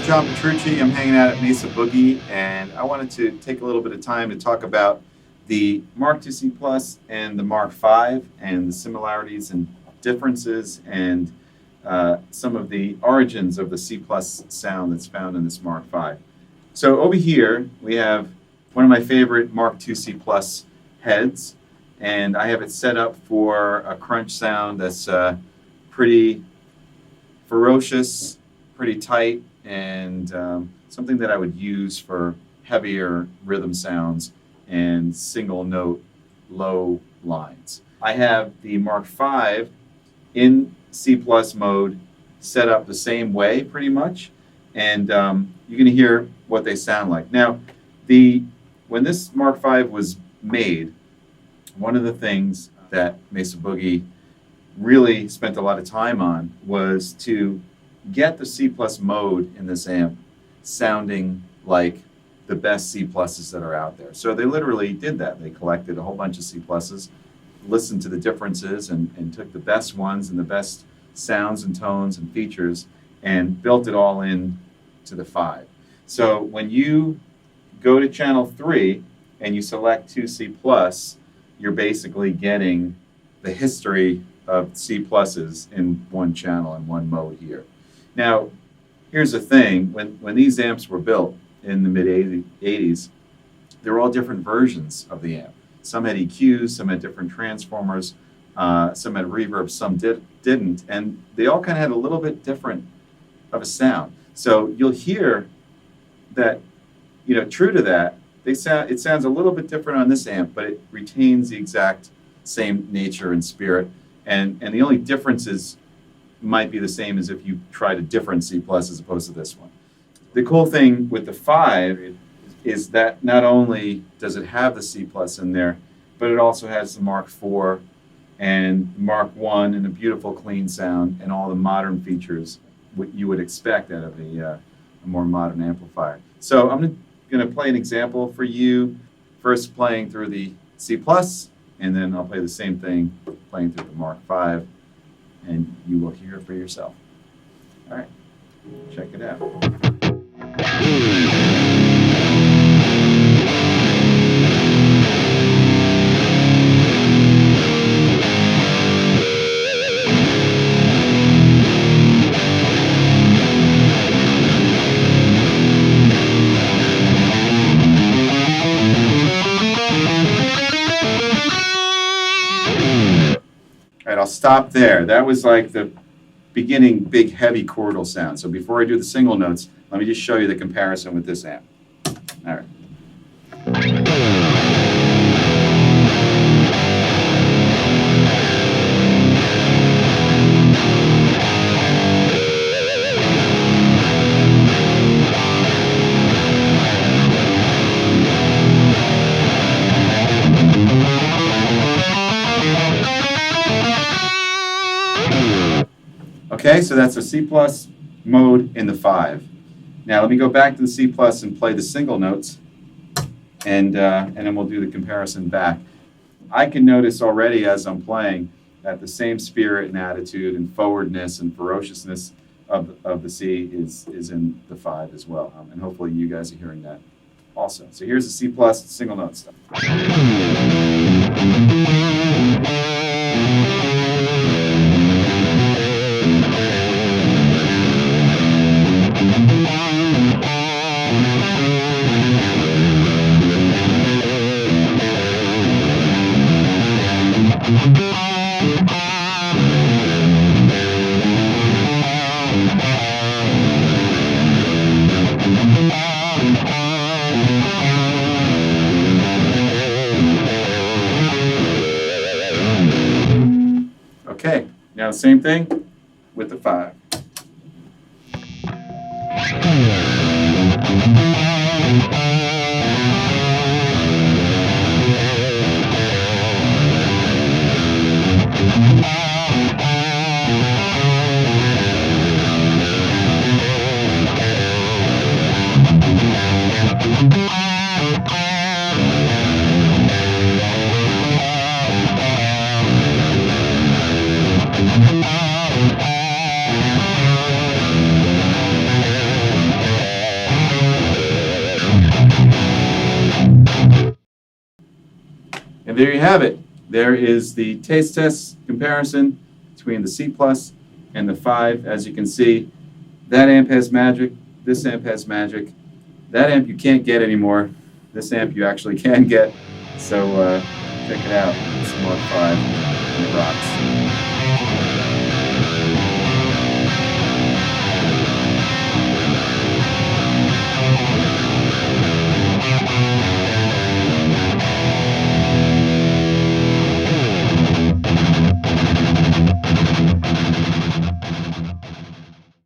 is John Petrucci. I'm hanging out at Mesa Boogie, and I wanted to take a little bit of time to talk about the Mark IIC Plus and the Mark V and the similarities and differences and some of the origins of the C Plus sound that's found in this Mark V. So over here, we have one of my favorite Mark IIC Plus heads, and I have it set up for a crunch sound that's pretty ferocious, pretty tight, and something that I would use for heavier rhythm sounds and single note low lines. I have the Mark V in C Plus mode set up the same way pretty much, and you're going to hear what they sound like. Now, when this Mark V was made, one of the things that Mesa Boogie really spent a lot of time on was to get the C Plus mode in this amp sounding like the best C Pluses that are out there. So they literally did that. They collected a whole bunch of C Pluses, listened to the differences, and took the best ones and the best sounds and tones and features and built it all in to the 5. So when you go to channel 3 and you select 2C Plus, you're basically getting the history of C Pluses in one channel and one mode here. Now, here's the thing. When these amps were built in the mid-80s, there were all different versions of the amp. Some had EQs, some had different transformers, some had reverb, some didn't, and they all kind of had a little bit different of a sound. So you'll hear that, true to that, it sounds a little bit different on this amp, but it retains the exact same nature and spirit. And the only differences might be the same as if you tried a different C Plus as opposed to this one. The cool thing with the 5 is that not only does it have the C Plus in there, but it also has the Mark IV and Mark I and a beautiful clean sound and all the modern features what you would expect out of a more modern amplifier. So I'm going to play an example for you, first playing through the C Plus, and then I'll play the same thing playing through the Mark V, and you will hear it for yourself. All right, check it out. All right, I'll stop there. That was like the beginning big heavy chordal sound. So before I do the single notes, let me just show you the comparison with this amp. All right. Okay, so that's a C Plus mode in the 5. Now let me go back to the C Plus and play the single notes, and then we'll do the comparison back. I can notice already as I'm playing that the same spirit and attitude and forwardness and ferociousness of the C is in the 5 as well, and hopefully you guys are hearing that also. So here's the C Plus single note stuff. Okay, now same thing with the 5. And there you have it. There is the taste test comparison between the C Plus and the 5. As you can see, that amp has magic, this amp has magic. That amp you can't get anymore. This amp you actually can get. So check it out. It's Mark 5 and it rocks.